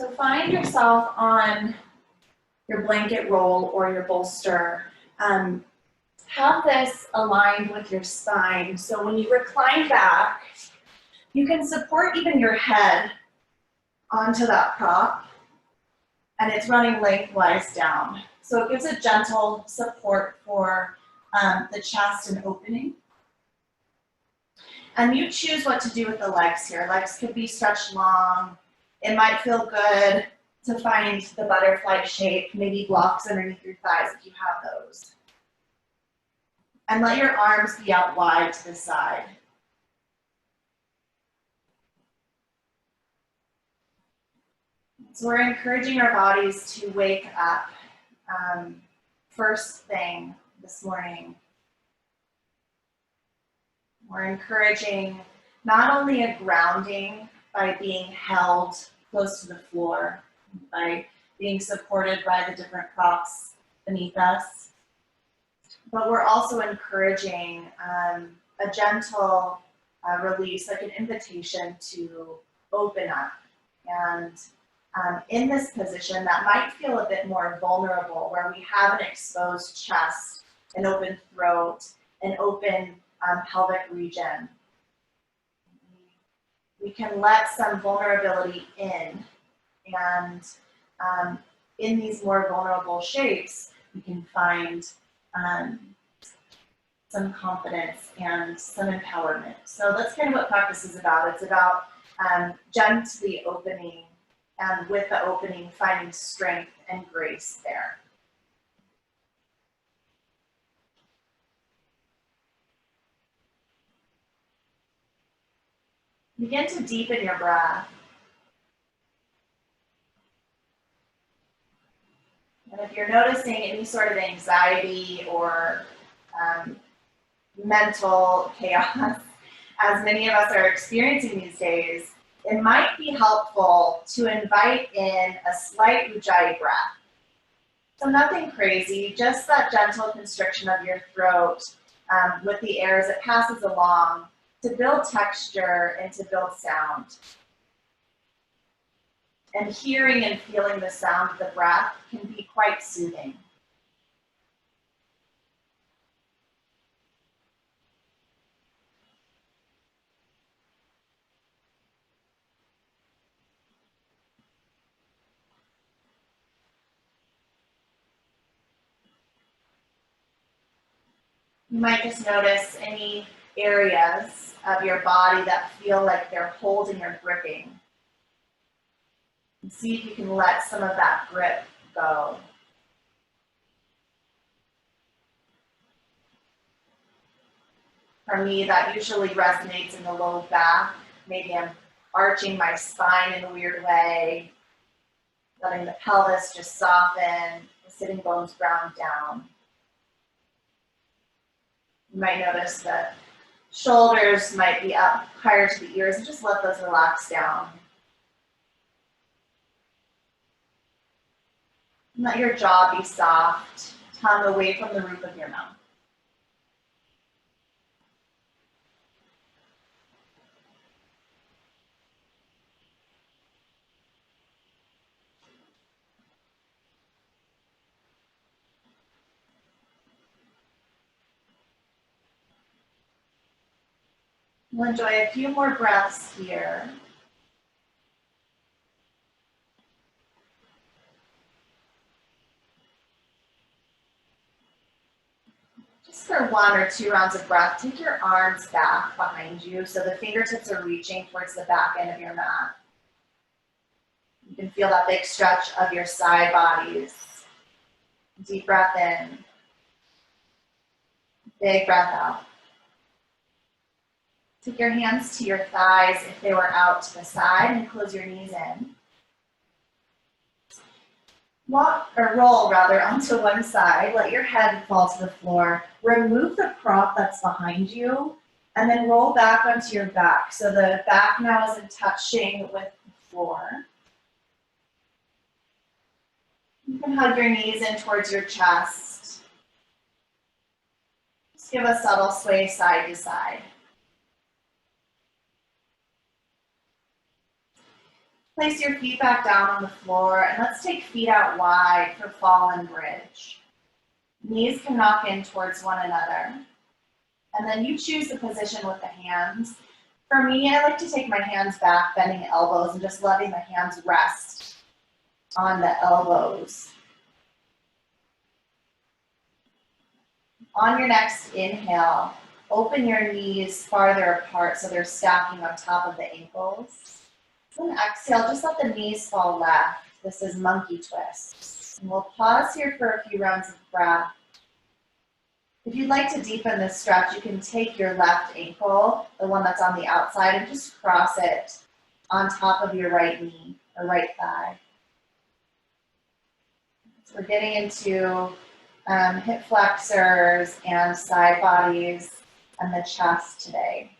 So find yourself on your blanket roll or your bolster. Have this aligned with your spine. So when you recline back, you can support even your head onto that prop, and it's running lengthwise down. So it gives a gentle support for the chest and opening. And you choose what to do with the legs here. Legs could be stretched long. It might feel good to find the butterfly shape, maybe blocks underneath your thighs if you have those. And let your arms be out wide to the side. So we're encouraging our bodies to wake up first thing this morning. We're encouraging not only a grounding by being held close to the floor, by being supported by the different props beneath us, but we're also encouraging a gentle release, like an invitation to open up. And in this position, that might feel a bit more vulnerable, where we have an exposed chest, an open throat, an open pelvic region. We can let some vulnerability in, and in these more vulnerable shapes, we can find some confidence and some empowerment. So that's kind of what practice is about. It's about gently opening, and with the opening, finding strength and grace there. Begin to deepen your breath. And if you're noticing any sort of anxiety or mental chaos, as many of us are experiencing these days, it might be helpful to invite in a slight Ujjayi breath. So nothing crazy, just that gentle constriction of your throat with the air as it passes along, to build texture and to build sound. And hearing and feeling the sound of the breath can be quite soothing. You might just notice any areas of your body that feel like they're holding or gripping. And see if you can let some of that grip go. For me, that usually resonates in the low back. Maybe I'm arching my spine in a weird way, letting the pelvis just soften, the sitting bones ground down. You might notice that shoulders might be up higher to the ears, and just let those relax down. And let your jaw be soft, tongue away from the roof of your mouth. We'll enjoy a few more breaths here. Just for 1 or 2 rounds of breath, take your arms back behind you so the fingertips are reaching towards the back end of your mat. You can feel that big stretch of your side bodies. Deep breath in. Big breath out. Take your hands to your thighs if they were out to the side, and close your knees in. Roll onto one side. Let your head fall to the floor. Remove the prop that's behind you, and then roll back onto your back. So the back now isn't touching with the floor. You can hug your knees in towards your chest. Just give a subtle sway side to side. Place your feet back down on the floor, and let's take feet out wide for fall and bridge. Knees can knock in towards one another. And then you choose the position with the hands. For me, I like to take my hands back, bending elbows, and just letting the hands rest on the elbows. On your next inhale, open your knees farther apart so they're stacking on top of the ankles. Then exhale, just let the knees fall left. This is monkey twist. And we'll pause here for a few rounds of breath. If you'd like to deepen this stretch, you can take your left ankle, the one that's on the outside, and just cross it on top of your right knee or right thigh. So we're getting into hip flexors and side bodies and the chest today.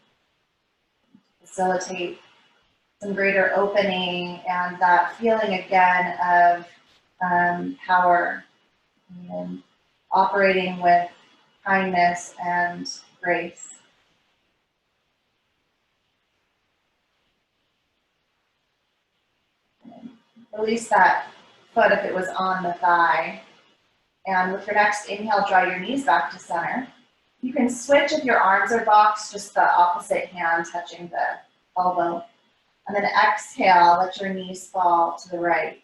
Facilitate some greater opening and that feeling again of power and operating with kindness and grace. Release that foot if it was on the thigh. And with your next inhale, draw your knees back to center. You can switch if your arms are boxed, just the opposite hand touching the elbow. And then exhale, let your knees fall to the right.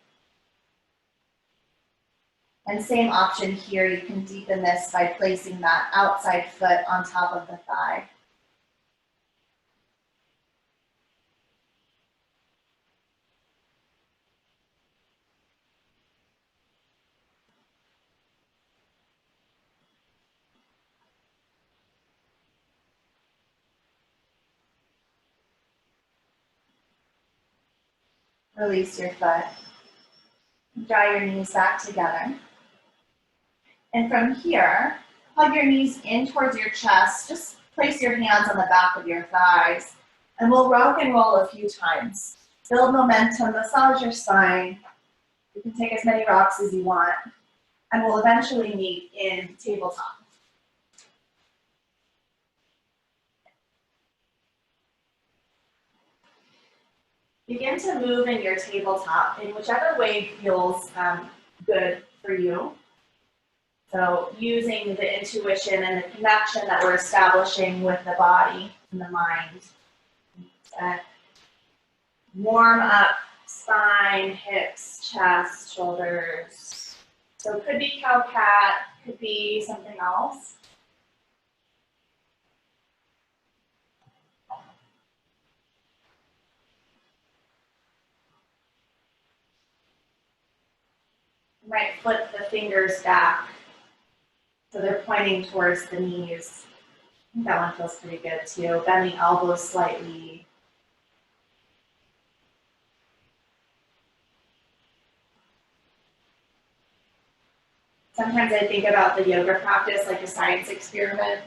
And same option here, you can deepen this by placing that outside foot on top of the thigh. Release your foot. Draw your knees back together. And from here, hug your knees in towards your chest. Just place your hands on the back of your thighs. And we'll rock and roll a few times. Build momentum, massage your spine. You can take as many rocks as you want. And we'll eventually meet in tabletop. Begin to move in your tabletop in whichever way feels good for you. So using the intuition and the connection that we're establishing with the body and the mind. Warm up spine, hips, chest, shoulders. So it could be cow-cat, could be something else. You might flip the fingers back so they're pointing towards the knees. I think that one feels pretty good too. Bend the elbows slightly. Sometimes I think about the yoga practice like a science experiment.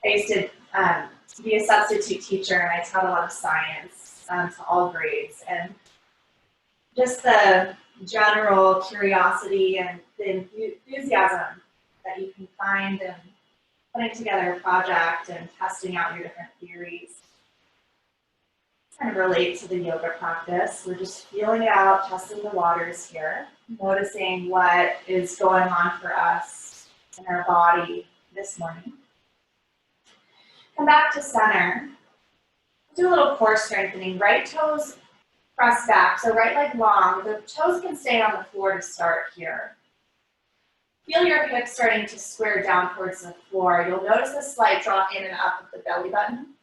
I used to be a substitute teacher and I taught a lot of science to all grades. And just the general curiosity and the enthusiasm that you can find in putting together a project and testing out your different theories. Kind of relate to the yoga practice. We're just feeling it out, testing the waters here, noticing what is going on for us in our body this morning. Come back to center. Do a little core strengthening. Right toes press back, so right leg long. The toes can stay on the floor to start here. Feel your hips starting to square down towards the floor. You'll notice a slight drop in and up of the belly button.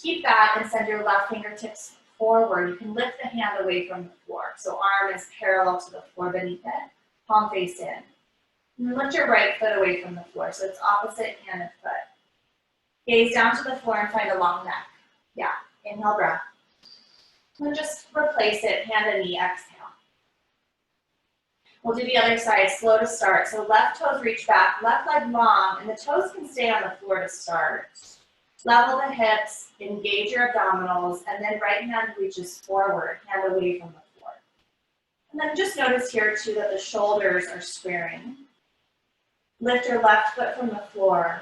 Keep that and send your left fingertips forward. You can lift the hand away from the floor. So arm is parallel to the floor beneath it. Palm face in. And then lift your right foot away from the floor. So it's opposite hand and foot. Gaze down to the floor and find a long neck. Yeah, inhale, breath. And then just replace it, hand and knee, exhale. We'll do the other side, slow to start. So left toes reach back, left leg long, and the toes can stay on the floor to start. Level the hips, engage your abdominals, and then right hand reaches forward, hand away from the floor. And then just notice here too that the shoulders are squaring. Lift your left foot from the floor.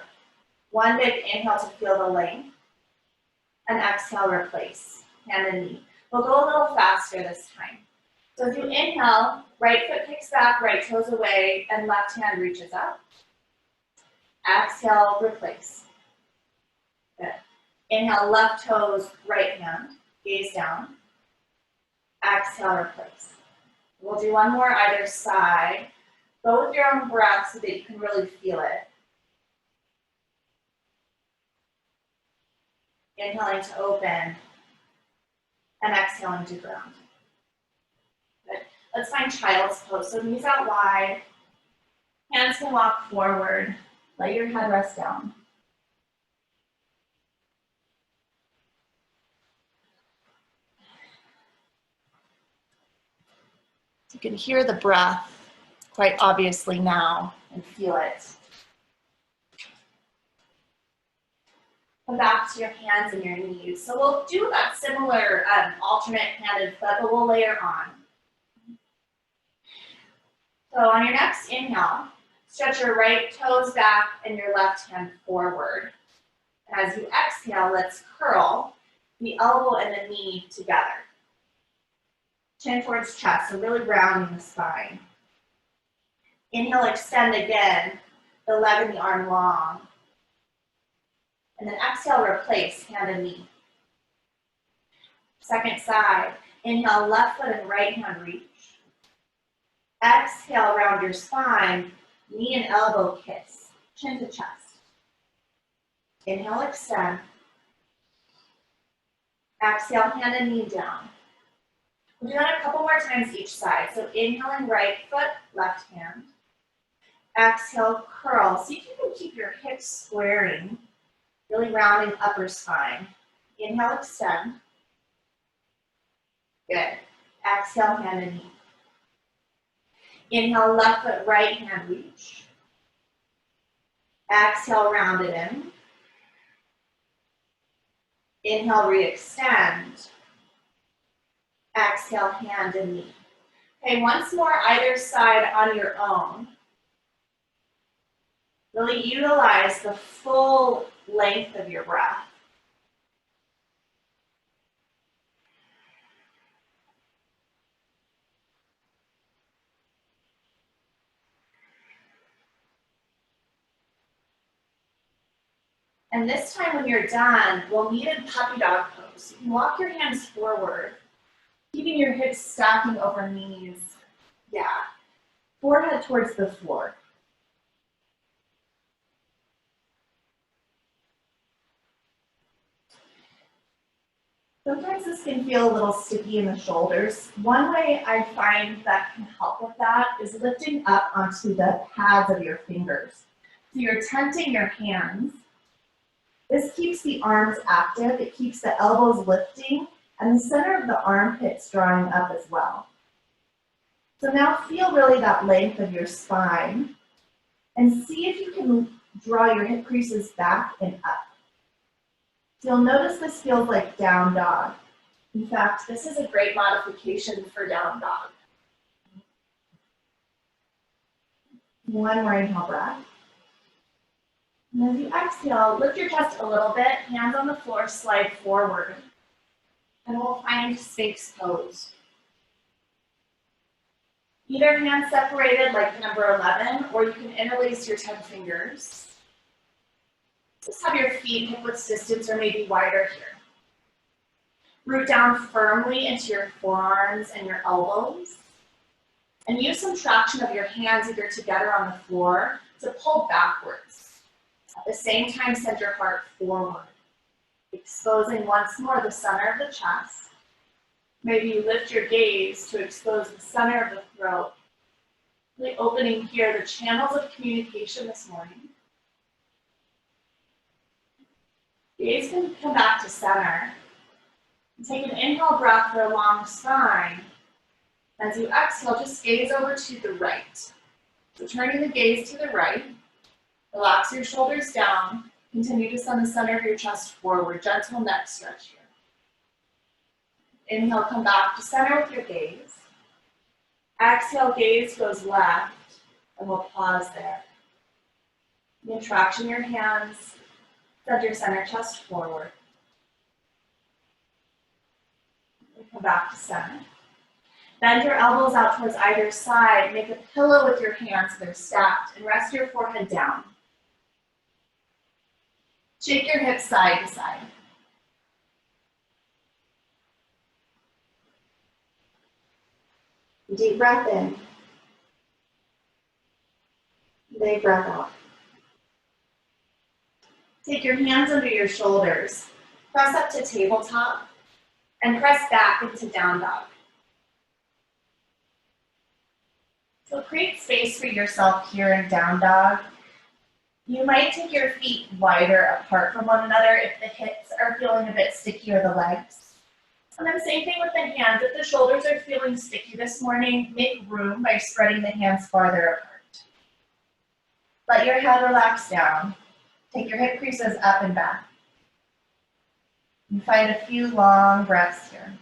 One big inhale to feel the length. And exhale, replace, hand and knee. We'll go a little faster this time. So as you inhale, right foot kicks back, right toes away, and left hand reaches up. Exhale, replace. Good. Inhale, left toes, right hand, gaze down. Exhale, replace. We'll do one more either side. Go with your own breath so that you can really feel it. Inhaling to open and exhaling to ground. Good. Let's find child's pose. So knees out wide, hands can walk forward. Let your head rest down. You can hear the breath quite obviously now and feel it. Come back to your hands and your knees. So we'll do that similar alternate handed foot, but we'll layer on. So on your next inhale, stretch your right toes back and your left hand forward. And as you exhale, let's curl the elbow and the knee together. Chin towards chest, so really rounding the spine. Inhale, extend again, the leg and the arm long. And then exhale, replace hand and knee. Second side, inhale, left foot and right hand reach. Exhale, round your spine, knee and elbow kiss, chin to chest. Inhale, extend. Exhale, hand and knee down. We'll do that a couple more times each side. So inhaling right foot, left hand. Exhale, curl. See if you can keep your hips squaring, really rounding upper spine. Inhale, extend. Good. Exhale, hand and knee. Inhale, left foot, right hand reach. Exhale, round it in. Inhale, re-extend. Exhale, hand and knee. Okay, once more, either side on your own. Really utilize the full length of your breath. And this time when you're done, we'll meet in puppy dog pose. You can walk your hands forward, keeping your hips stacking over knees. Yeah. Forehead towards the floor. Sometimes this can feel a little sticky in the shoulders. One way I find that can help with that is lifting up onto the pads of your fingers. So you're tenting your hands. This keeps the arms active, it keeps the elbows lifting, and the center of the armpits drawing up as well. So now feel really that length of your spine, and see if you can draw your hip creases back and up. So you'll notice this feels like down dog. In fact, this is a great modification for down dog. One more inhale breath. And as you exhale, lift your chest a little bit, hands on the floor, slide forward. And we'll find Sphinx pose. Either hand separated like number 11, or you can interlace your 10 fingers. Just have your feet hip width distance or maybe wider here. Root down firmly into your forearms and your elbows. And use some traction of your hands either together on the floor to pull backwards. At the same time, send your heart forward, exposing once more the center of the chest. Maybe you lift your gaze to expose the center of the throat, really opening here the channels of communication this morning. Gaze can come back to center. Take an inhale breath for a long spine. As you exhale, just gaze over to the right. So turning the gaze to the right, relax your shoulders down. Continue to send the center of your chest forward. Gentle neck stretch here. Inhale, come back to center with your gaze. Exhale, gaze goes left, and we'll pause there. You can traction your hands, send your center chest forward. Come back to center. Bend your elbows out towards either side. Make a pillow with your hands so they're stacked, and rest your forehead down. Shake your hips side to side. Deep breath in. Big breath out. Take your hands under your shoulders. Press up to tabletop and press back into down dog. So create space for yourself here in down dog. You might take your feet wider apart from one another if the hips are feeling a bit sticky or the legs. And then same thing with the hands. If the shoulders are feeling sticky this morning, make room by spreading the hands farther apart. Let your head relax down. Take your hip creases up and back. And find a few long breaths here.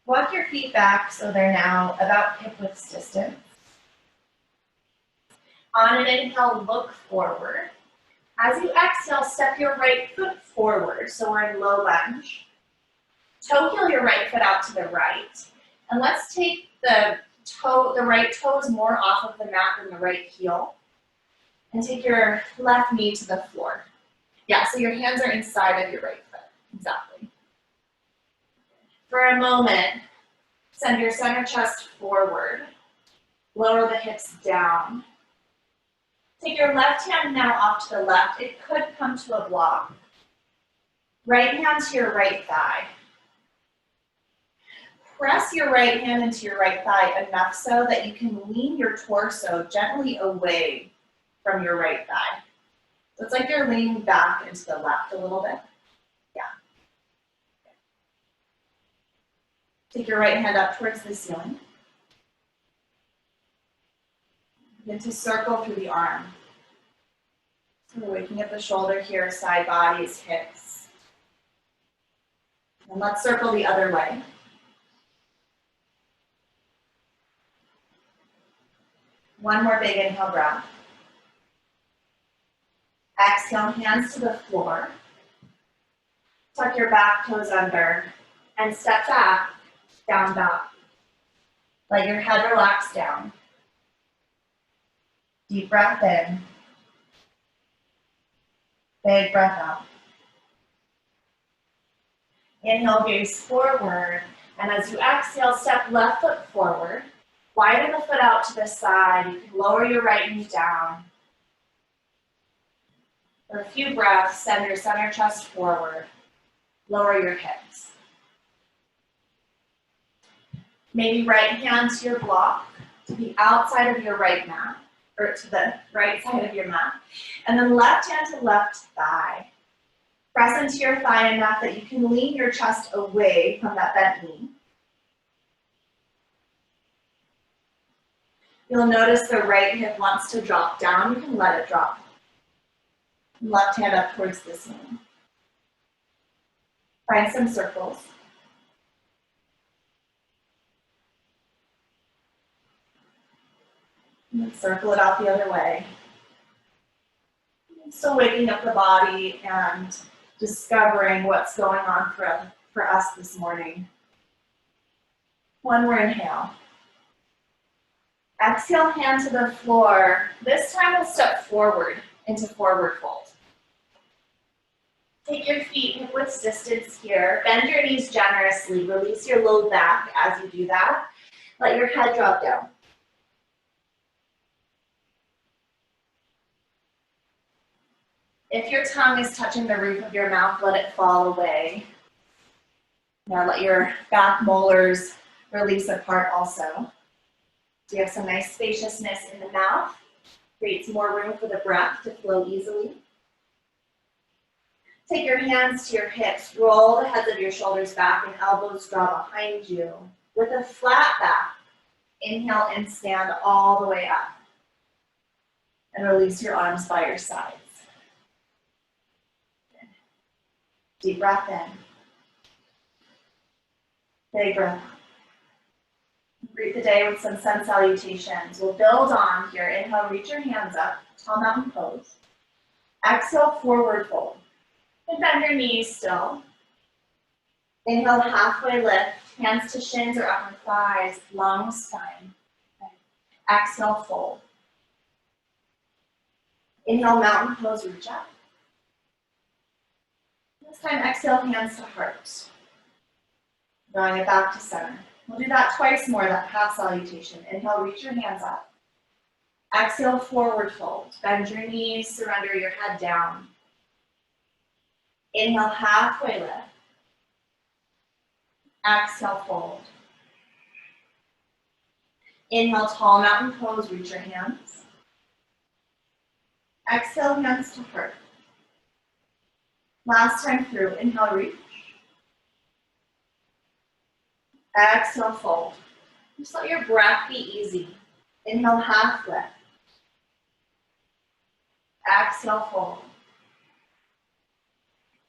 Walk your feet back so they're now about hip width distance. On an inhale, look forward. As you exhale, step your right foot forward, so we're in low lunge. Toe heel your right foot out to the right. And let's take the right toes more off of the mat than the right heel. And take your left knee to the floor. Yeah, so your hands are inside of your right foot. Exactly. For a moment, send your center chest forward. Lower the hips down. Take your left hand now off to the left. It could come to a block. Right hand to your right thigh. Press your right hand into your right thigh enough so that you can lean your torso gently away from your right thigh. So it's like you're leaning back into the left a little bit. Yeah. Take your right hand up towards the ceiling. Begin to circle through the arm. So we're waking up the shoulder here, side bodies, hips. And let's circle the other way. One more big inhale breath. Exhale, hands to the floor. Tuck your back toes under and step back, down dog. Let your head relax down. Deep breath in. Big breath out. Inhale, gaze forward. And as you exhale, step left foot forward. Widen the foot out to the side. You can lower your right knee down. For a few breaths, send your center chest forward. Lower your hips. Maybe right hand to your block, to the outside of your right mat, or to the right side of your mat. And then left hand to left thigh. Press into your thigh enough that you can lean your chest away from that bent knee. You'll notice the right hip wants to drop down. You can let it drop. Left hand up towards the ceiling. Find some circles. And then circle it out the other way. Still waking up the body and discovering what's going on for us this morning. One more inhale. Exhale, hand to the floor. This time we'll step forward into forward fold. Take your feet hip width distance here. Bend your knees generously. Release your low back as you do that. Let your head drop down. If your tongue is touching the roof of your mouth, let it fall away. Now let your back molars release apart also. So you have some nice spaciousness in the mouth. Creates more room for the breath to flow easily. Take your hands to your hips. Roll the heads of your shoulders back and elbows draw behind you. With a flat back, inhale and stand all the way up. And release your arms by your sides. Deep breath in. Big breath out. Greet the day with some sun salutations. We'll build on here. Inhale, reach your hands up, tall mountain pose. Exhale, forward fold. And bend your knees still. Inhale, halfway lift, hands to shins or upper thighs, long spine. Okay. Exhale, fold. Inhale, mountain pose, reach up. This time, exhale, hands to heart. Drawing it back to center. We'll do that twice more, that half salutation. Inhale, reach your hands up. Exhale, forward fold. Bend your knees, surrender your head down. Inhale, halfway lift. Exhale, fold. Inhale, tall mountain pose, reach your hands. Exhale, hands to heart. Last time through, inhale, reach. Exhale, fold. Just let your breath be easy. Inhale, half lift. Exhale, fold.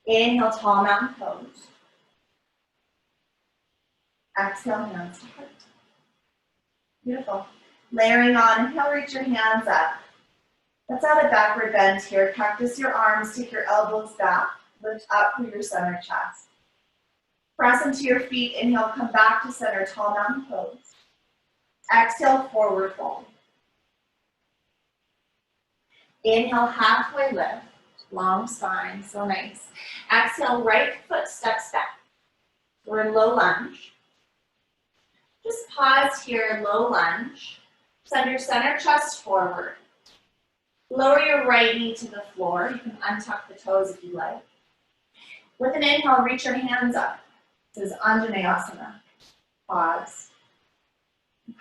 Inhale, tall mountain pose. Exhale, hands to heart. Beautiful. Layering on, inhale, reach your hands up. Let's add a backward bend here. Cactus your arms, take your elbows back. Lift up through your center chest. Press into your feet. Inhale, come back to center, tall mountain pose. Exhale, forward fold. Inhale, halfway lift, long spine, so nice. Exhale, right foot steps back. We're in low lunge. Just pause here, low lunge. Send your center chest forward. Lower your right knee to the floor. You can untuck the toes if you like. With an inhale, reach your hands up. This is Anjaneyasana. Pause.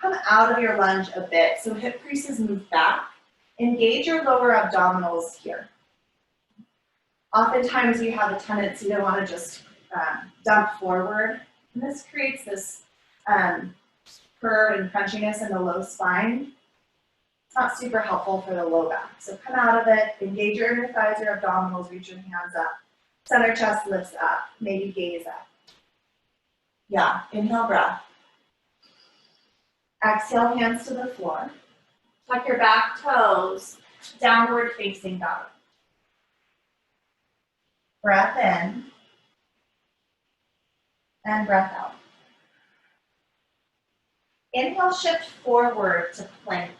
Come out of your lunge a bit, so hip creases move back. Engage your lower abdominals here. Oftentimes you have a tendency to want to just dump forward. And this creates this curve and crunchiness in the low spine. It's not super helpful for the low back. So come out of it, engage your inner thighs, your abdominals, reach your hands up. Center chest lifts up, maybe gaze up. Yeah, inhale, breath. Exhale, hands to the floor. Tuck your back toes, downward facing dog. Breath in, and breath out. Inhale, shift forward to plank.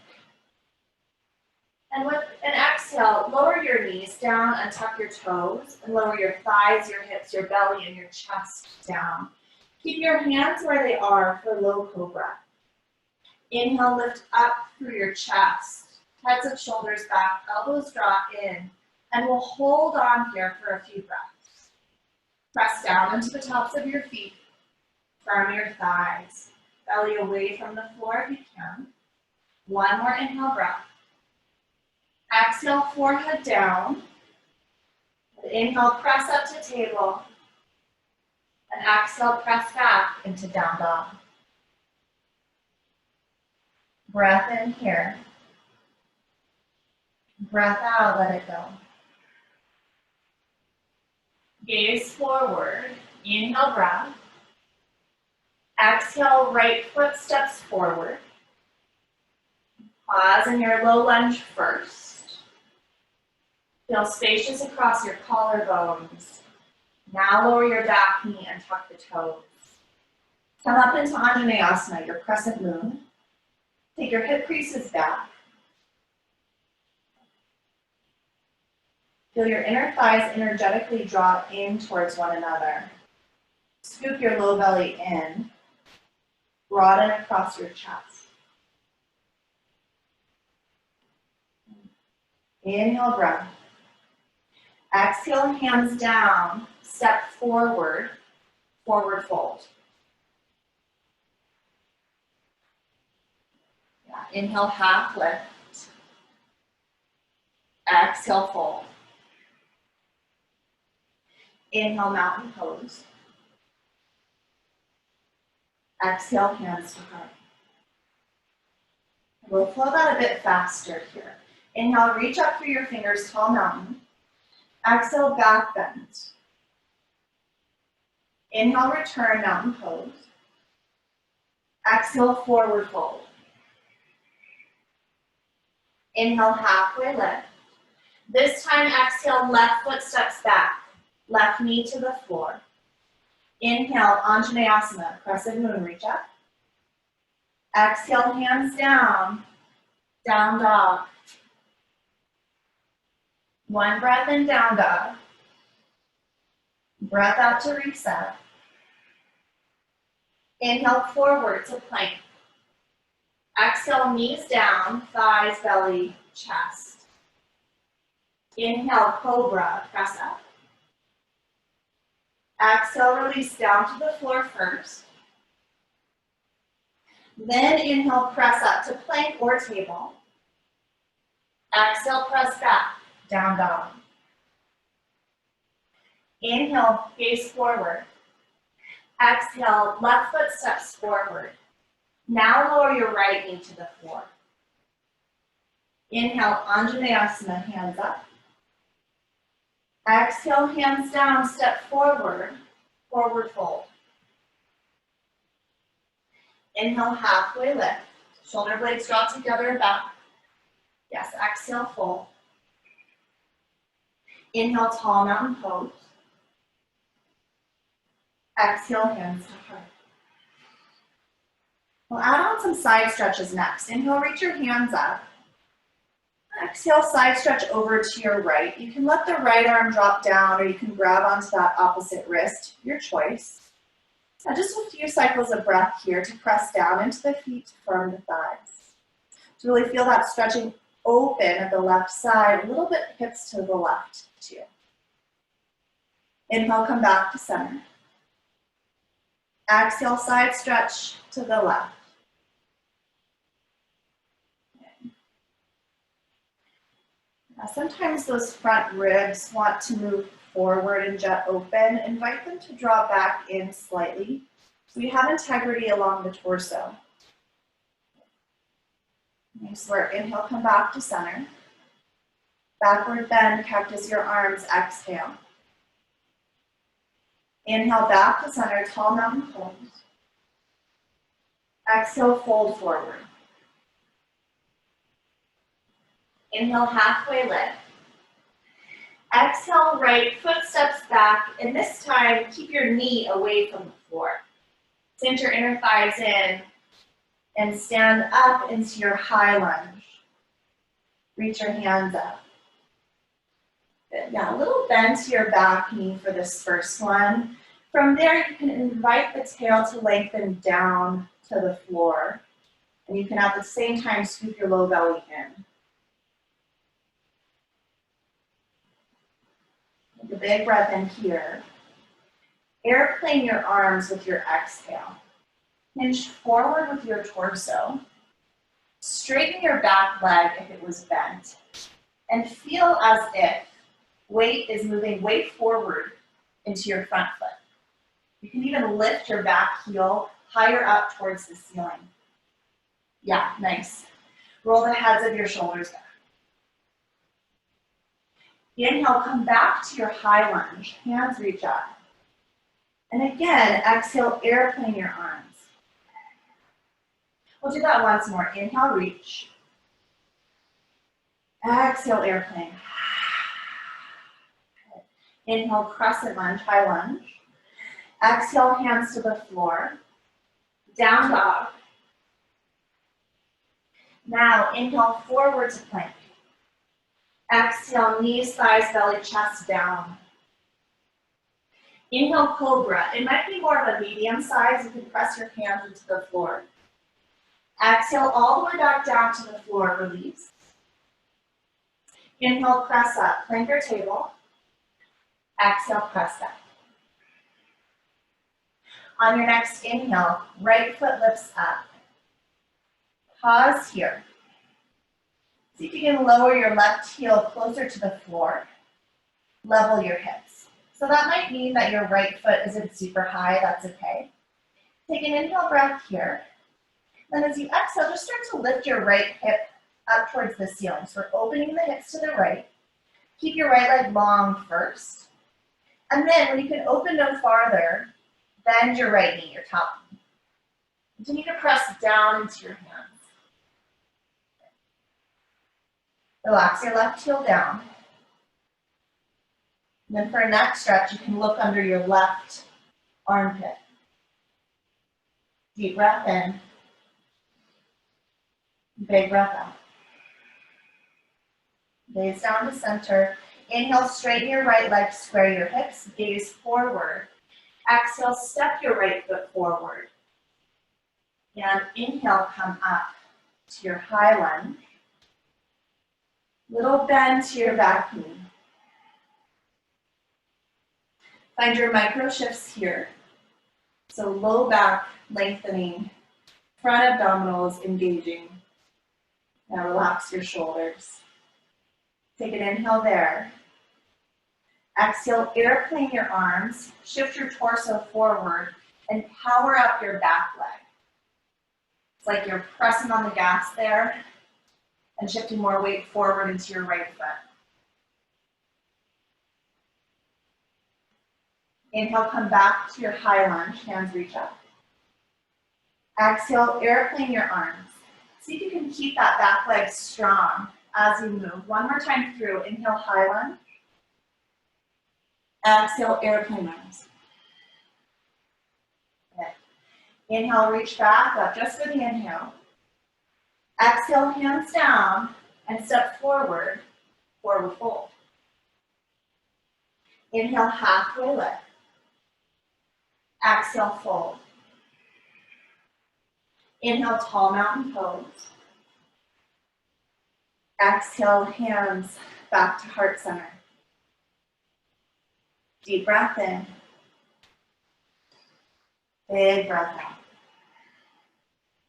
And with an exhale, lower your knees down and tuck your toes, and lower your thighs, your hips, your belly, and your chest down. Keep your hands where they are for low cobra. Inhale, lift up through your chest, heads and shoulders back, elbows draw in, and we'll hold on here for a few breaths. Press down into the tops of your feet, firm your thighs, belly away from the floor if you can. One more inhale breath. Exhale, forehead down. Inhale, press up to table. And exhale, press back into down dog. Breath in here. Breath out, let it go. Gaze forward. Inhale, breath. Exhale, right foot steps forward. Pause in your low lunge first. Feel spacious across your collarbones. Now lower your back knee and tuck the toes. Come up into Anjaneyasana, your crescent moon. Take your hip creases back. Feel your inner thighs energetically draw in towards one another. Scoop your low belly in. Broaden across your chest. Inhale, breath. Exhale, hands down, step forward, forward fold. Yeah. Inhale, half lift. Exhale, fold. Inhale, mountain pose. Exhale, hands to heart. We'll flow that a bit faster here. Inhale, reach up through your fingers, tall mountain. Exhale, back bend. Inhale, return, mountain pose. Exhale, forward fold. Inhale, halfway lift. This time, exhale, left foot steps back. Left knee to the floor. Inhale, Anjaneyasana, crescent moon, reach up. Exhale, hands down, down dog. One breath in, down dog. Breath out to reset. Inhale, forward to plank. Exhale, knees down, thighs, belly, chest. Inhale, Cobra, press up. Exhale, release down to the floor first. Then inhale, press up to plank or table. Exhale, press back, down dog. Inhale, gaze forward. Exhale, left foot steps forward. Now lower your right knee to the floor. Inhale, Anjaneyasana, hands up. Exhale, hands down, step forward, forward fold. Inhale, halfway lift. Shoulder blades draw together and back. Yes, exhale, fold. Inhale, tall mountain pose. Exhale, hands to heart. We'll add on some side stretches next. Inhale, reach your hands up. Exhale, side stretch over to your right. You can let the right arm drop down or you can grab onto that opposite wrist, your choice. Now just a few cycles of breath here to press down into the feet, firm the thighs. To really feel that stretching open at the left side, a little bit hips to the left too. Inhale, come back to center. Exhale, side stretch to the left. Now, sometimes those front ribs want to move forward and jet open. Invite them to draw back in slightly so you have integrity along the torso. Nice work. Inhale, come back to center. Backward bend, cactus your arms, exhale. Inhale, back to center, tall mountain pose. Exhale, fold forward. Inhale, halfway lift. Exhale, right foot steps back, and this time, keep your knee away from the floor. Sink your inner thighs in, and stand up into your high lunge. Reach your hands up. Good. Yeah, a little bend to your back knee for this first one. From there, you can invite the tail to lengthen down to the floor, and you can at the same time scoop your low belly in. Take a big breath in here. Airplane your arms with your exhale. Hinge forward with your torso. Straighten your back leg if it was bent. And feel as if weight is moving way forward into your front foot. You can even lift your back heel higher up towards the ceiling. Yeah, nice. Roll the heads of your shoulders back. Inhale, come back to your high lunge. Hands reach up. And again, exhale, airplane your arms. We'll do that once more. Inhale, reach. Exhale, airplane. Inhale, crescent lunge, high lunge. Exhale, hands to the floor. Down dog. Now, inhale, forward to plank. Exhale, knees, thighs, belly, chest down. Inhale, Cobra. It might be more of a medium size. You can press your hands into the floor. Exhale, all the way back down to the floor, release. Inhale, press up, plank or table. Exhale, press up. On your next inhale, right foot lifts up. Pause here. See if you can lower your left heel closer to the floor. Level your hips. So that might mean that your right foot isn't super high, that's okay. Take an inhale breath here. Then as you exhale, just start to lift your right hip up towards the ceiling. So we're opening the hips to the right. Keep your right leg long first. And then when you can open no farther, bend your right knee, your top knee. Continue to press down into your hands. Relax your left heel down. And then for a neck stretch, you can look under your left armpit. Deep breath in. Big breath out. Gaze down to center. Inhale, straighten your right leg, square your hips, gaze forward. Exhale, step your right foot forward. And inhale, come up to your high lunge. Little bend to your back knee. Find your micro shifts here. So low back lengthening, front abdominals engaging. Now relax your shoulders. Take an inhale there. Exhale, airplane your arms, shift your torso forward, and power up your back leg. It's like you're pressing on the gas there and shifting more weight forward into your right foot. Inhale, come back to your high lunge, hands reach up. Exhale, airplane your arms. See if you can keep that back leg strong as you move. One more time through. Inhale, high lunge. Exhale, airplane arms. Okay. Inhale, reach back up just for the inhale. Exhale, hands down and step forward, forward fold. Inhale, halfway lift. Exhale, fold. Inhale, tall mountain pose. Exhale, hands back to heart center. Deep breath in. Big breath out.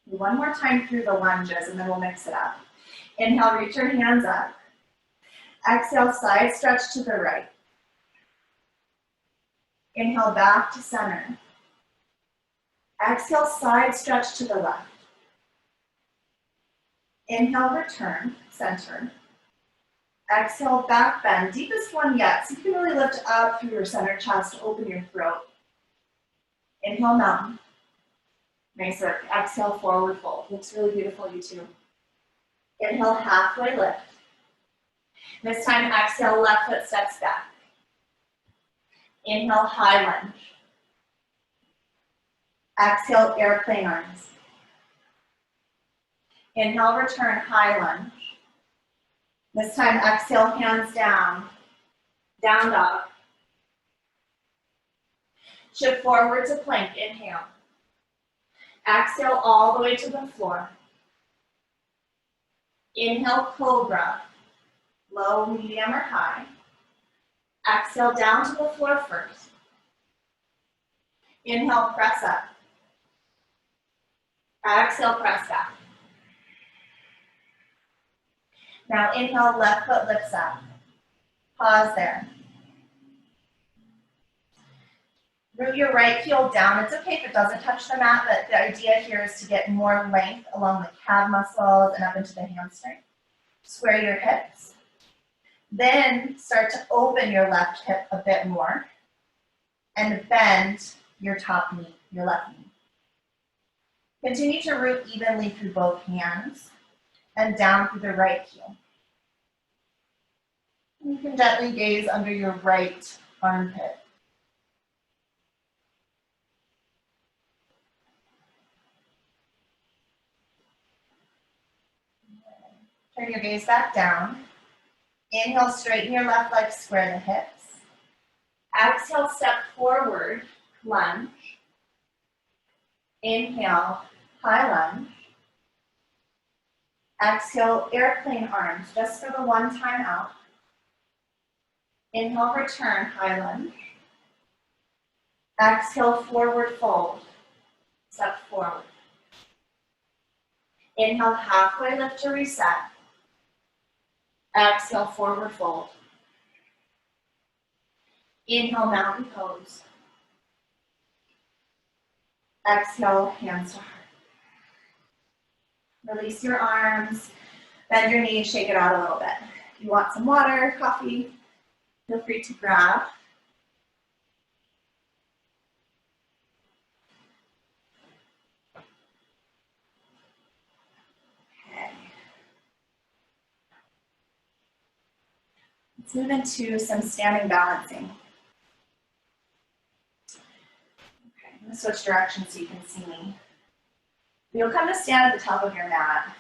One more time through the lunges and then we'll mix it up. Inhale, reach your hands up. Exhale, side stretch to the right. Inhale, back to center. Exhale, side stretch to the left. Inhale, return, center. Exhale, back bend, deepest one yet. So you can really lift up through your center chest, open your throat. Inhale, mountain. Nice work. Exhale, forward fold. Looks really beautiful, you too. Inhale, halfway lift. This time, exhale, left foot steps back. Inhale, high lunge. Exhale, airplane arms. Inhale, return, high lunge. This time, exhale, hands down, down dog. Shift forward to plank, inhale. Exhale all the way to the floor. Inhale, Cobra, low, medium, or high. Exhale, down to the floor first. Inhale, press up. Exhale, press back. Now inhale, left foot lifts up. Pause there. Root your right heel down. It's okay if it doesn't touch the mat, but the idea here is to get more length along the calf muscles and up into the hamstring. Square your hips. Then start to open your left hip a bit more and bend your top knee, your left knee. Continue to root evenly through both hands and down through the right heel. You can gently gaze under your right armpit. Turn your gaze back down. Inhale, straighten your left leg, square the hips. Exhale, step forward, lunge. Inhale, high lunge. Exhale, airplane arms, just for the one time out. Inhale, return, high lunge. Exhale, forward fold. Step forward. Inhale, halfway lift to reset. Exhale, forward fold. Inhale, mountain pose. Exhale, hands to heart. Release your arms, bend your knees, shake it out a little bit. If you want some water, coffee, feel free to grab. Let's move into some standing balancing. Okay, I'm gonna switch directions so you can see me. You'll come to stand at the top of your mat.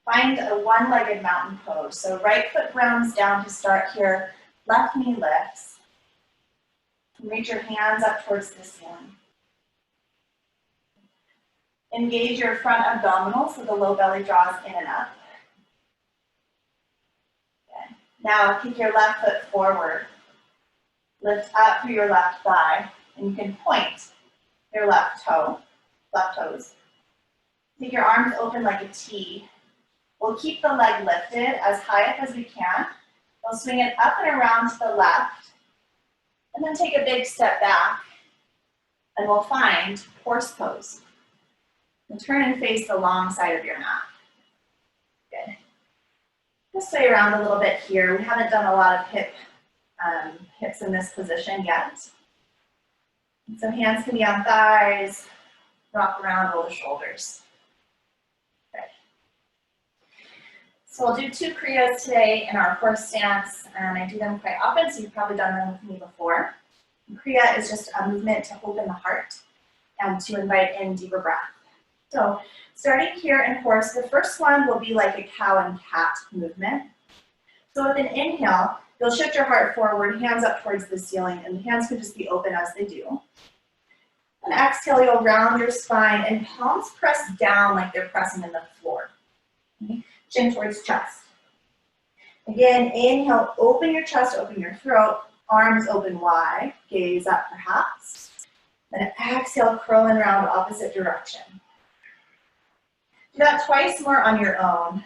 Find a one-legged mountain pose. So right foot grounds down to start here, left knee lifts. Reach your hands up towards the ceiling. Engage your front abdominal so the low belly draws in and up. Okay. Now kick your left foot forward. Lift up through your left thigh, and you can point your left toes. Take your arms open like a T. We'll keep the leg lifted as high up as we can. We'll swing it up and around to the left, and then take a big step back, and we'll find horse pose. And turn and face the long side of your mat. Good. Just sway around a little bit here. We haven't done a lot of hips in this position yet. And so hands can be on thighs, rock around, roll the shoulders. Good. So we'll do 2 kriyas today in our horse stance, and I do them quite often, so you've probably done them with me before. Kriya is just a movement to open the heart and to invite in deeper breath. So starting here in horse, the first one will be like a cow and cat movement. So with an inhale, you'll shift your heart forward, hands up towards the ceiling, and the hands can just be open as they do. And exhale, you'll round your spine, and palms press down like they're pressing in the floor. Okay? Chin towards chest. Again, inhale, open your chest, open your throat, arms open wide, gaze up perhaps. Then exhale, curl and round opposite direction. Do that twice more on your own,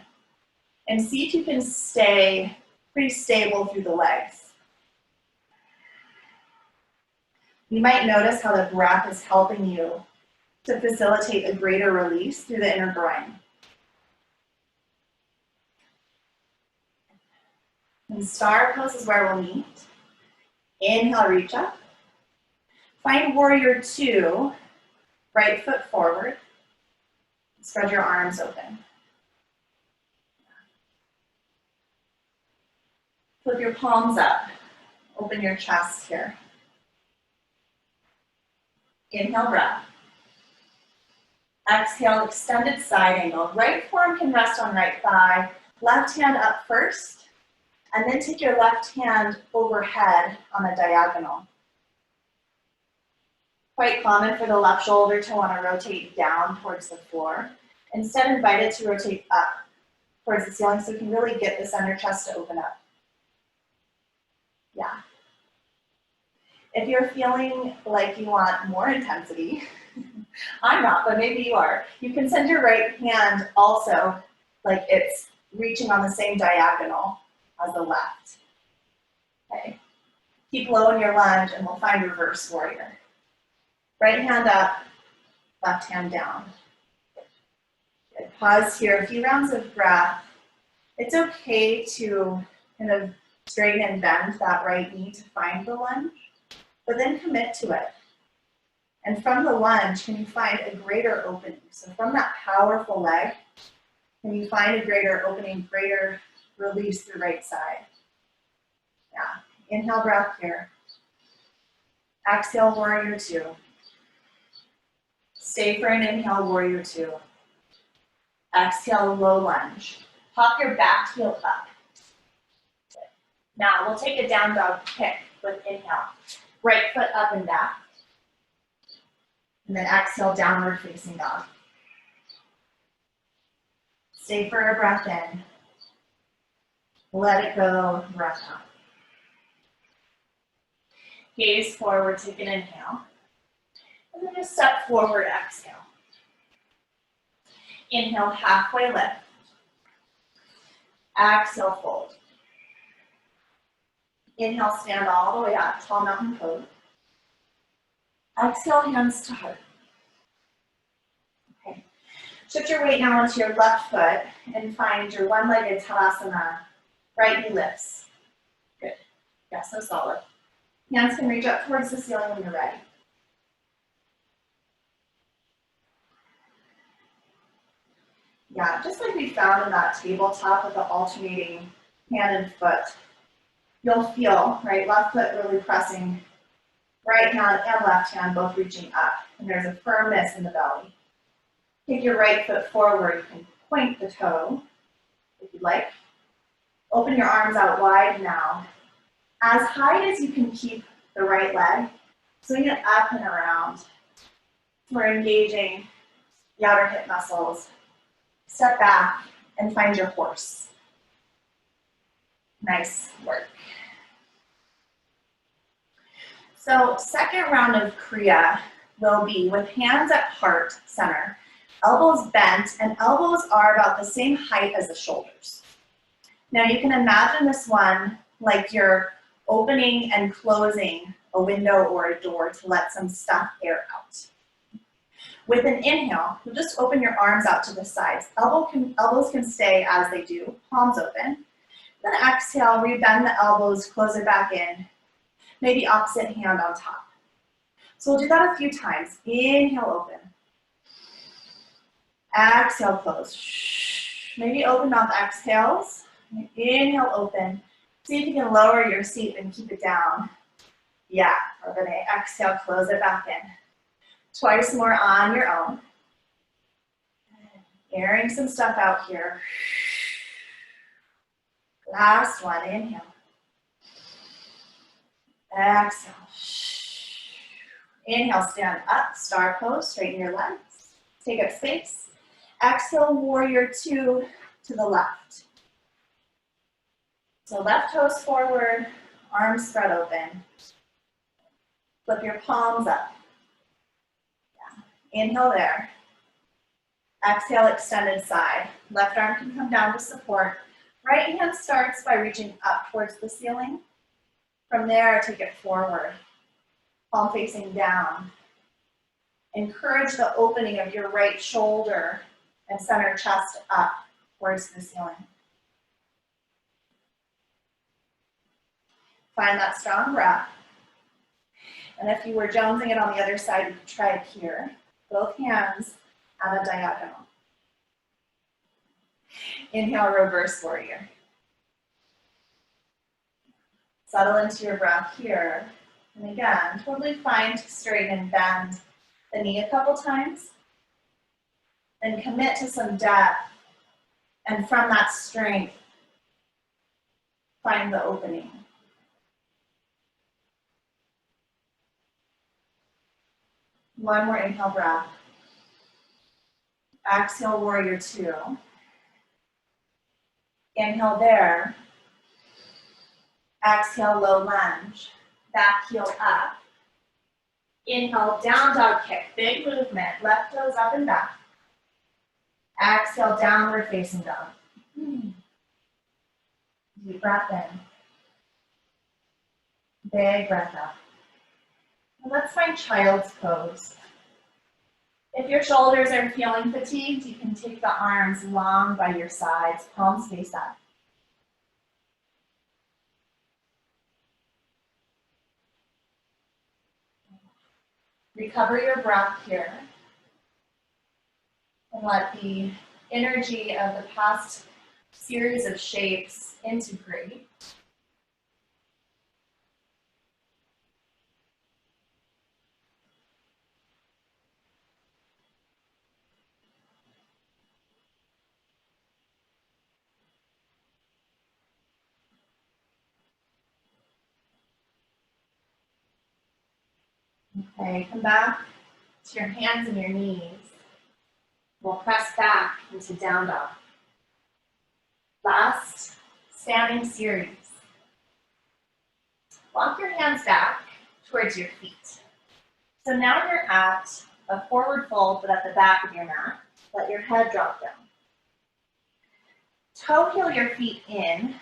and see if you can stay pretty stable through the legs. You might notice how the breath is helping you to facilitate a greater release through the inner groin. And star pose is where we'll meet. Inhale, reach up. Find warrior 2, right foot forward. Spread your arms open. Flip your palms up. Open your chest here. Inhale, breath. Exhale, extended side angle. Right forearm can rest on right thigh. Left hand up first, and then take your left hand overhead on a diagonal. Quite common for the left shoulder to want to rotate down towards the floor. Instead, invite it to rotate up towards the ceiling so you can really get the center chest to open up. Yeah. If you're feeling like you want more intensity, I'm not, but maybe you are, you can send your right hand also like it's reaching on the same diagonal as the left. Okay. Keep low in your lunge, and we'll find reverse warrior. Right hand up, left hand down. Good. Pause here, a few rounds of breath. It's okay to kind of straighten and bend that right knee to find the lunge, but then commit to it. And from the lunge, can you find a greater opening? So from that powerful leg, can you find a greater opening, greater release through right side? Yeah, inhale, breath here. Exhale, warrior 2. Stay for an inhale, warrior 2. Exhale, low lunge. Pop your back heel up. Now we'll take a down dog kick with inhale. Right foot up and back. And then exhale, downward facing dog. Stay for a breath in. Let it go, breath out. Gaze forward, take an inhale. And then just step forward, exhale. Inhale, halfway lift. Exhale, fold. Inhale, stand all the way up, tall mountain pose. Exhale, hands to heart. Okay. Shift your weight now onto your left foot and find your one-legged Sukhasana. Right knee lifts. Good. Yeah, so solid. Hands can reach up towards the ceiling when you're ready. Yeah, just like we found in that tabletop with the alternating hand and foot. You'll feel, right, left foot really pressing, right hand and left hand both reaching up. And there's a firmness in the belly. Take your right foot forward. You can point the toe if you'd like. Open your arms out wide now. As high as you can keep the right leg, swing it up and around. We're engaging the outer hip muscles. Step back and find your horse. Nice work. So second round of Kriya will be with hands at heart center, elbows bent, and elbows are about the same height as the shoulders. Now you can imagine this one like you're opening and closing a window or a door to let some stuff air out. With an inhale, you'll just open your arms out to the sides. Elbows can stay as they do, palms open. Then exhale, rebend the elbows, close it back in. Maybe opposite hand on top. So we'll do that a few times. Inhale, open. Exhale, close. Maybe open mouth exhales. Inhale, open. See if you can lower your seat and keep it down. Yeah, we're gonna exhale, close it back in. Twice more on your own. Airing some stuff out here. Last one, inhale. Exhale. Inhale, stand up, star pose, straighten your legs. Take up space. Exhale, warrior two to the left. So left toes forward, arms spread open. Flip your palms up. Yeah. Inhale there. Exhale, extended side. Left arm can come down to support. Right hand starts by reaching up towards the ceiling. From there, take it forward. Palm facing down. Encourage the opening of your right shoulder and center chest up towards the ceiling. Find that strong breath. And if you were jonesing it on the other side, you could try it here. Both hands at a diagonal. Inhale, reverse warrior. Settle into your breath here. And again, totally fine to straighten and bend the knee a couple times. And commit to some depth. And from that strength, find the opening. One more inhale breath. Exhale, warrior two. Inhale there. Exhale, low lunge. Back heel up. Inhale, down dog kick. Big movement. Left toes up and back. Exhale, downward facing dog. Deep breath in. Big breath out. And let's find child's pose. If your shoulders are feeling fatigued, you can take the arms long by your sides, palms face up. Recover your breath here. And let the energy of the past series of shapes integrate. Okay, come back to your hands and your knees. We'll press back into down dog. Last standing series. Walk your hands back towards your feet. So now you're at a forward fold, but at the back of your mat. Let your head drop down. Toe heel your feet in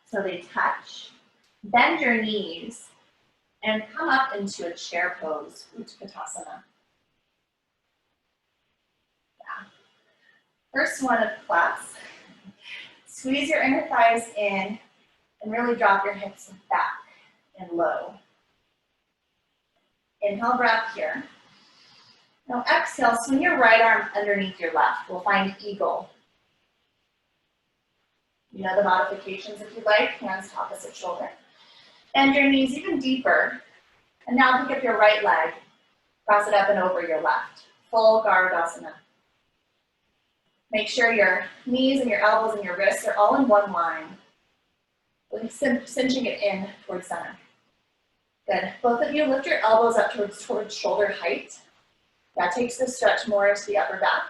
so they touch. Bend your knees and come up into a chair pose, Utkatasana. Yeah. First one of class. Squeeze your inner thighs in and really drop your hips back and low. Inhale, breath here. Now exhale, swing your right arm underneath your left. We'll find eagle. You know the modifications if you like, hands to opposite shoulder. Bend your knees even deeper. And now pick up your right leg, cross it up and over your left. Full Garudasana. Make sure your knees and your elbows and your wrists are all in one line. Really cinching it in towards center. Good. Both of you lift your elbows up towards shoulder height. That takes the stretch more into the upper back.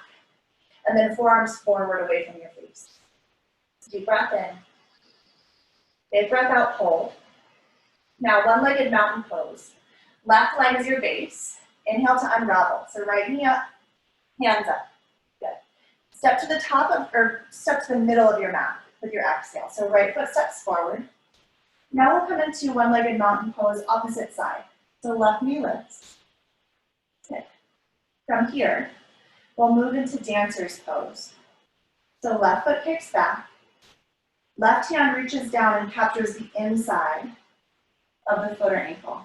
And then forearms forward away from your face. Deep breath in. Big breath out, hold. Now one-legged mountain pose. Left leg is your base. Inhale to unravel. So right knee up, hands up. Good. Step to the top of, or step to the middle of your mat with your exhale. So right foot steps forward. Now we'll come into one-legged mountain pose, opposite side. So left knee lifts. Good. From here, we'll move into dancer's pose. So left foot kicks back. Left hand reaches down and captures the inside of the foot or ankle.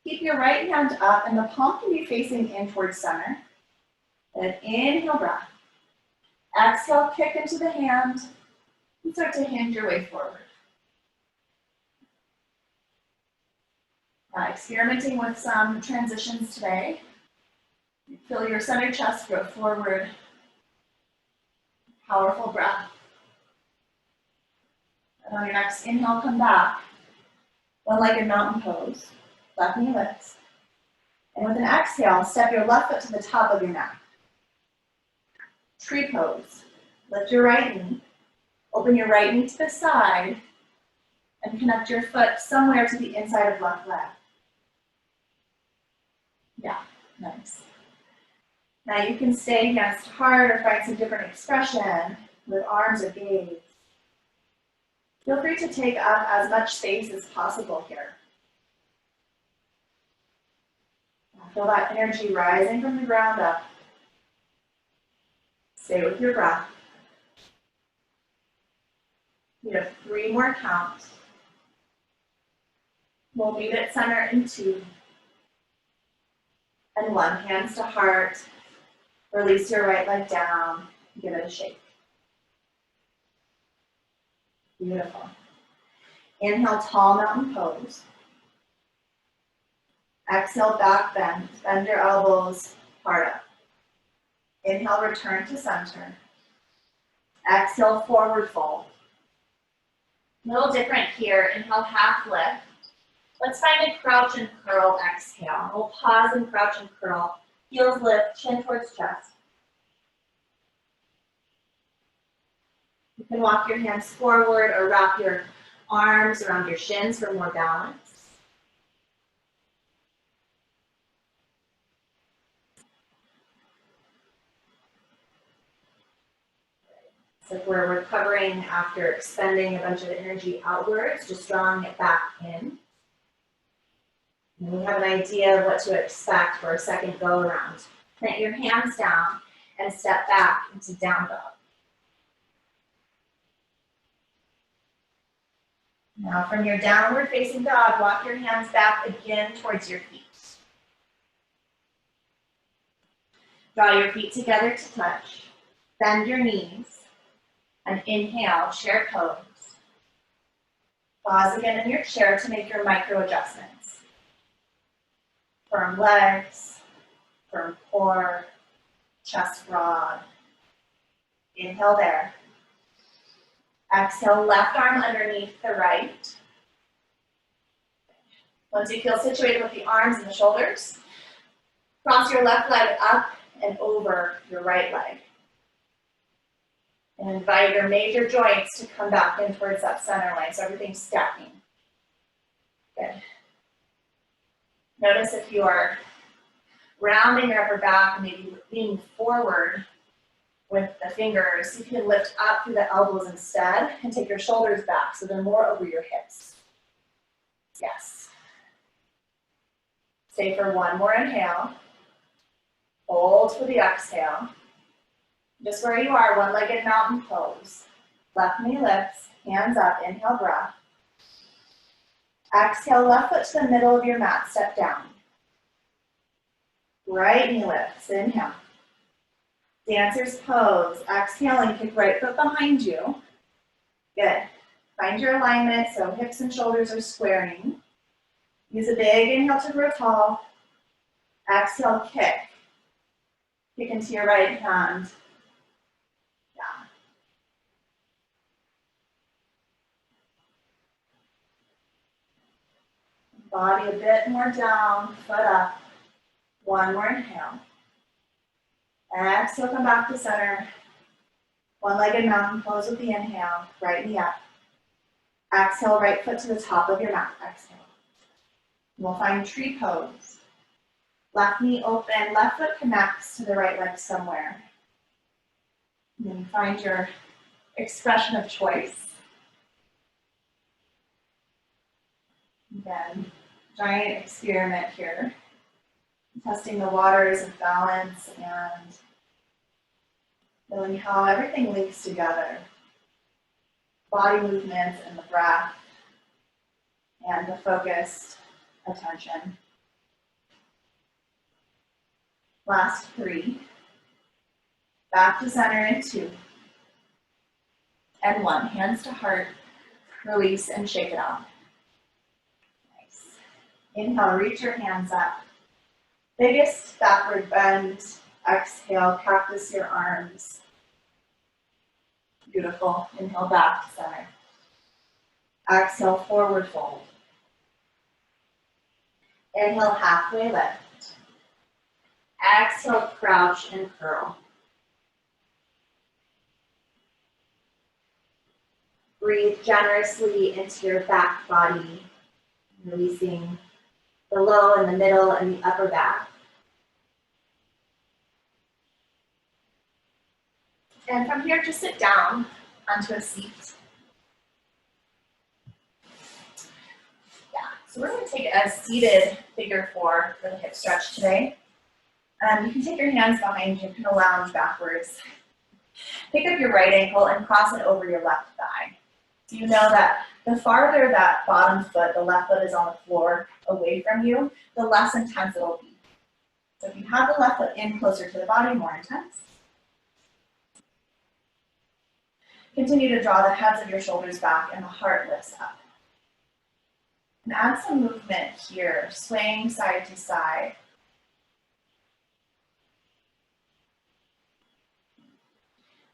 Keep your right hand up and the palm can be facing in towards center. Then inhale, breath. Exhale, kick into the hand and start to hinge your way forward. Experimenting with some transitions today. Feel your center chest go forward. Powerful breath. And on your next inhale, come back. One-legged mountain pose. Left knee lifts. And with an exhale, step your left foot to the top of your mat. Tree pose. Lift your right knee. Open your right knee to the side. And connect your foot somewhere to the inside of left leg. Yeah, nice. Now you can stay hands to heart or find some different expression with arms or gaze. Feel free to take up as much space as possible here. Feel that energy rising from the ground up. Stay with your breath. We have 3 more counts. We'll meet at center in 2. And 1, hands to heart. Release your right leg down. Give it a shake. Beautiful. Inhale, tall mountain pose. Exhale, back bend. Bend your elbows hard up. Inhale, return to center. Exhale, forward fold. A little different here. Inhale, half lift. Let's find a crouch and curl exhale. We'll pause and crouch and curl. Heels lift, chin towards chest. You can walk your hands forward or wrap your arms around your shins for more balance. It's like we're recovering after expending a bunch of energy outwards, just drawing it back in. And we have an idea of what to expect for a second go around. Plant your hands down and step back into down dog. Now from your downward facing dog, walk your hands back again towards your feet. Draw your feet together to touch. Bend your knees and inhale, chair pose. Pause again in your chair to make your micro adjustments. Firm legs, firm core, chest broad. Inhale there. Exhale, left arm underneath the right. Once you feel situated with the arms and the shoulders, cross your left leg up and over your right leg. And invite your major joints to come back in towards that center line, so everything's stacking. Good. Notice if you are rounding your upper back and maybe leaning forward with the fingers, you can lift up through the elbows instead and take your shoulders back so they're more over your hips. Yes. Stay for 1 more inhale. Hold for the exhale. Just where you are, one-legged mountain pose. Left knee lifts, hands up, inhale, breath. Exhale, left foot to the middle of your mat, step down. Right knee lifts, inhale. Dancer's pose, exhale and kick right foot behind you. Good. Find your alignment, so hips and shoulders are squaring. Use a big inhale to grow tall. Exhale, kick. Kick into your right hand. Down. Body a bit more down, foot up. One more inhale. Exhale, come back to center. One-legged mountain pose with the inhale, right knee up. Exhale, right foot to the top of your mat. Exhale. We'll find tree pose. Left knee open, left foot connects to the right leg somewhere. And then find your expression of choice. Again, giant experiment here. Testing the waters of balance and feeling how everything links together. Body movements and the breath and the focused attention. Last 3. Back to center in 2. And 1. Hands to heart. Release and shake it off. Nice. Inhale, reach your hands up. Biggest backward bend. Exhale, cactus your arms. Beautiful. Inhale, back to center. Exhale, forward fold. Inhale, halfway lift. Exhale, crouch and curl. Breathe generously into your back body, releasing the low and the middle and the upper back. And from here, just sit down onto a seat. Yeah, so we're going to take a seated figure 4 for the hip stretch today. You can take your hands behind you, kind of lounge backwards. Pick up your right ankle and cross it over your left thigh. So you know that the farther that bottom foot, the left foot is on the floor away from you, the less intense it'll be. So if you have the left foot in closer to the body, more intense. Continue to draw the heads of your shoulders back and the heart lifts up. And add some movement here, swaying side to side.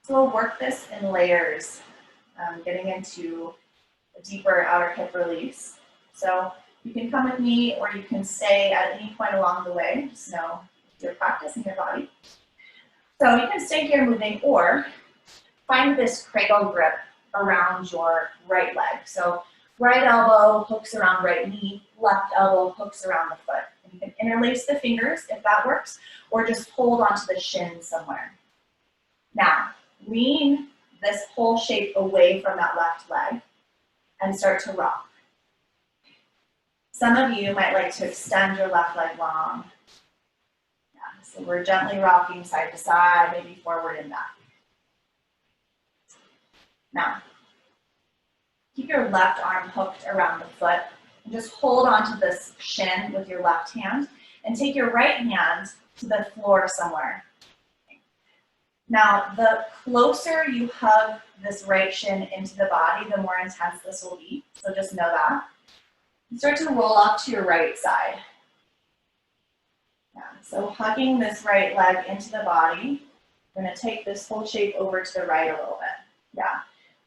So we'll work this in layers, getting into a deeper outer hip release. So you can come with me or you can stay at any point along the way. Just know your practice in your body. So you can stay here moving or find this cradle grip around your right leg. So right elbow hooks around right knee, left elbow hooks around the foot. And you can interlace the fingers if that works, or just hold onto the shin somewhere. Now, lean this whole shape away from that left leg and start to rock. Some of you might like to extend your left leg long. Yeah, so we're gently rocking side to side, maybe forward and back. Now, keep your left arm hooked around the foot and just hold onto this shin with your left hand and take your right hand to the floor somewhere. Now, the closer you hug this right shin into the body, the more intense this will be. So just know that. And start to roll off to your right side. Yeah, so hugging this right leg into the body, we're going to take this whole shape over to the right a little bit. Yeah.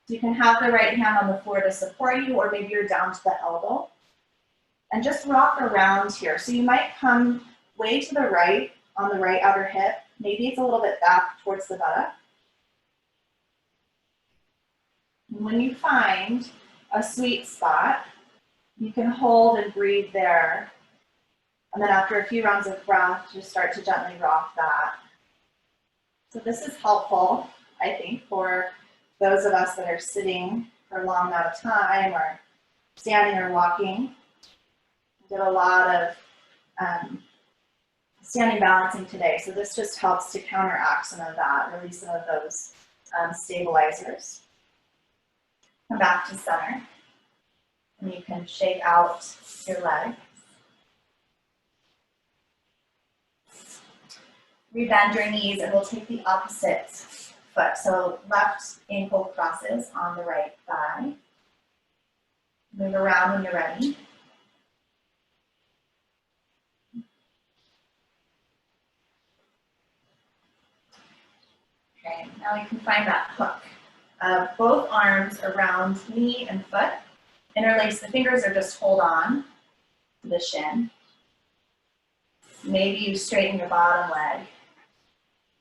So you can have the right hand on the floor to support you, or maybe you're down to the elbow. And just rock around here. So you might come way to the right on the right outer hip. Maybe it's a little bit back towards the buttock. And when you find a sweet spot, you can hold and breathe there. And then after a few rounds of breath, just start to gently rock that. So this is helpful, I think, for those of us that are sitting for a long amount of time or standing or walking. I did a lot of standing balancing today, so this just helps to counteract some of that, release some of those stabilizers. Come back to center, and you can shake out your leg. Rebend your knees, and we'll take the opposite foot. So left ankle crosses on the right thigh. Move around when you're ready. Okay, now you can find that hook. Both arms around knee and foot. Interlace the fingers or just hold on to the shin. Maybe you straighten your bottom leg.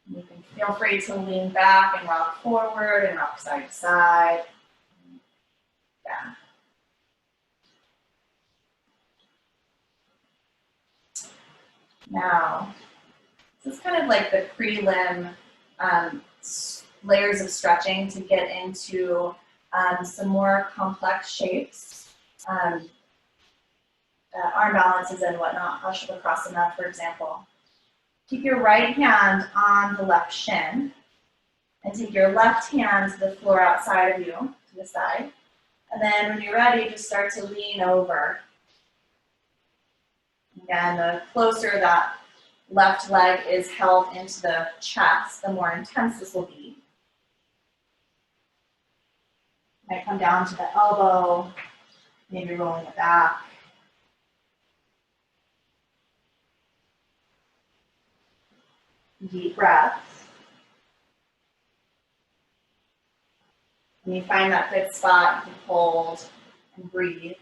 You can feel free to lean back and rock forward and rock side to side. Yeah. Now, this is kind of like the prelim layers of stretching to get into some more complex shapes, arm balances and whatnot, Sukhasana, for example. Keep your right hand on the left shin and take your left hand to the floor outside of you, to the side. And then when you're ready, just start to lean over. Again, the closer that left leg is held into the chest, the more intense this will be. Might come down to the elbow, maybe rolling it back. Deep breaths. When you find that good spot, you can hold and breathe.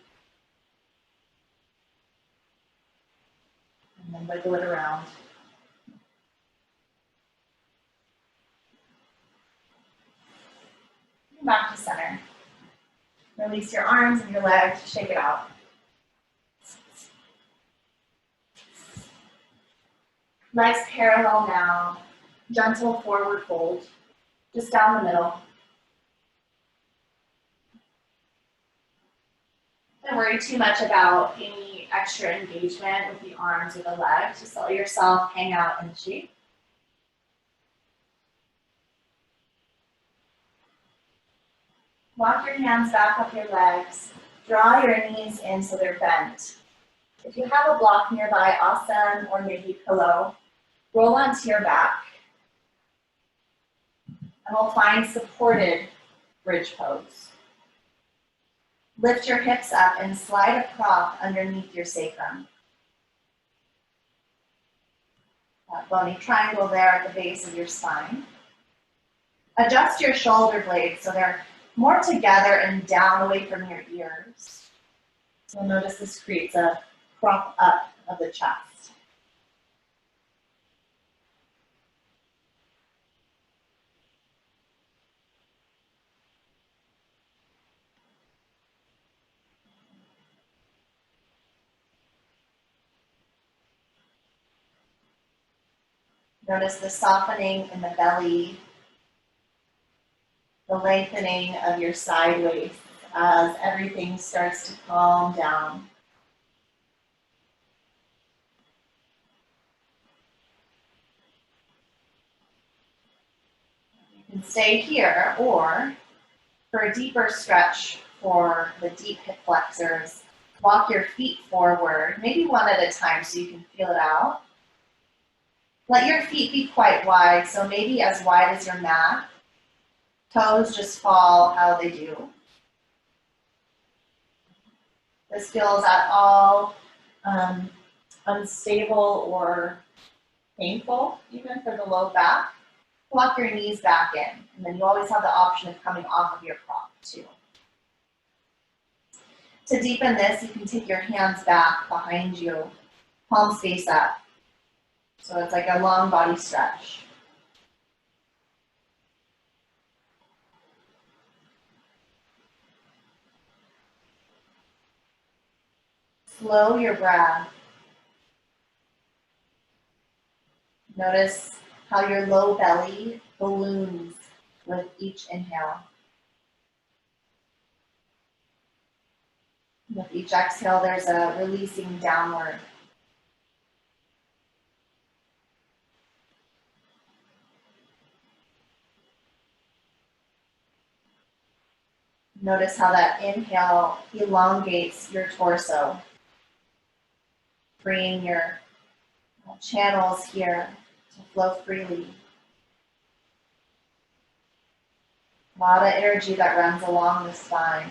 And then wiggle it around. Back to center. Release your arms and your legs, shake it out. Legs parallel now. Gentle forward fold, just down the middle. Don't worry too much about any extra engagement with the arms or the legs. Just let yourself hang out in the shape. Walk your hands back up your legs. Draw your knees in so they're bent. If you have a block nearby, awesome, or maybe pillow, roll onto your back. And we'll find supported bridge pose. Lift your hips up and slide a prop underneath your sacrum. That bony triangle there at the base of your spine. Adjust your shoulder blades so they're more together and down away from your ears. You'll notice this creates a prop up of the chest. Notice the softening in the belly, the lengthening of your side waist as everything starts to calm down. You can stay here, or for a deeper stretch for the deep hip flexors, walk your feet forward, maybe one at a time so you can feel it out. Let your feet be quite wide, so maybe as wide as your mat. Toes just fall how they do. This feels at all unstable or painful, even for the low back. Walk your knees back in, and then you always have the option of coming off of your prop too. To deepen this, you can take your hands back behind you, palms face up. So it's like a long body stretch. Slow your breath. Notice how your low belly balloons with each inhale. With each exhale, there's a releasing downward. Notice how that inhale elongates your torso, freeing your channels here to flow freely. A lot of energy that runs along the spine.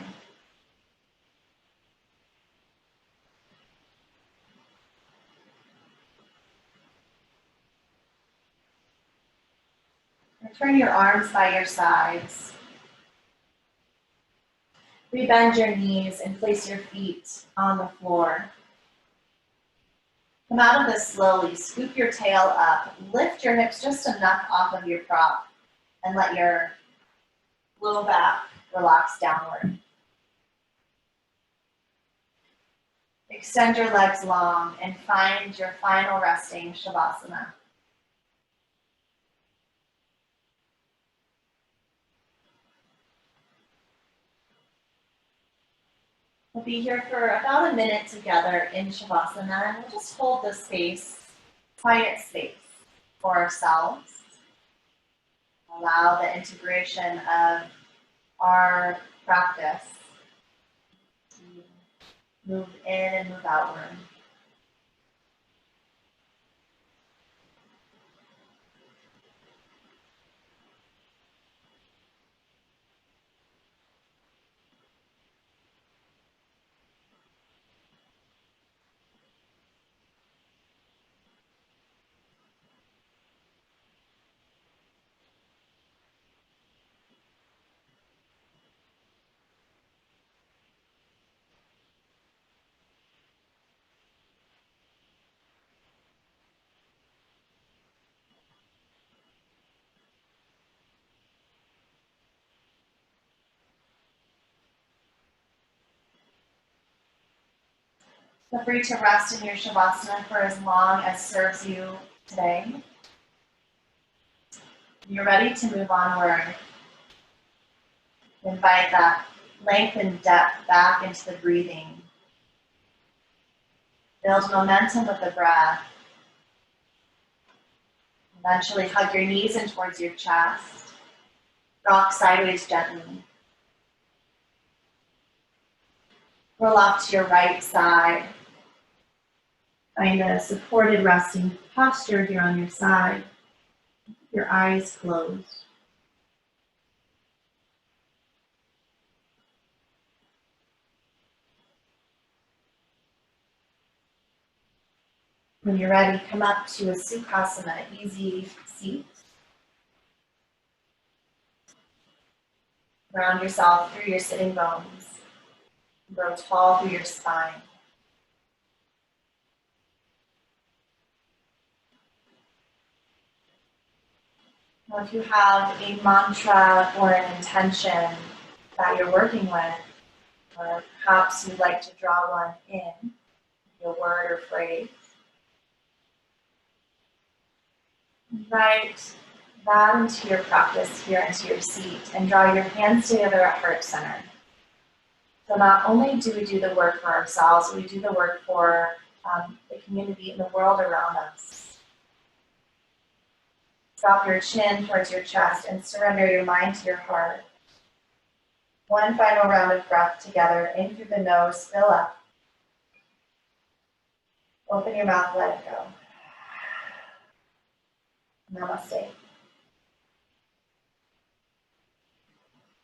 Turn your arms by your sides. Rebend your knees and place your feet on the floor. Come out of this slowly. Scoop your tail up. Lift your hips just enough off of your prop and let your low back relax downward. Extend your legs long and find your final resting Shavasana. We'll be here for about a minute together in Shavasana, and we'll just hold this space, quiet space for ourselves. Allow the integration of our practice to move in and move outward. Feel free to rest in your Shavasana for as long as serves you today. When you're ready to move onward, invite that length and depth back into the breathing. Build momentum with the breath. Eventually hug your knees in towards your chest. Rock sideways gently. Roll off to your right side. Find a supported resting posture here on your side. Your eyes closed. When you're ready, come up to a Sukhasana, easy seat. Ground yourself through your sitting bones. Grow tall through your spine. Now, if you have a mantra or an intention that you're working with, or perhaps you'd like to draw one in, your word or phrase, invite that into your practice here, into your seat, and draw your hands together at heart center. So not only do we do the work for ourselves, we do the work for the community and the world around us. Drop your chin towards your chest and surrender your mind to your heart. One final round of breath together, in through the nose, fill up. Open your mouth, let it go. Namaste.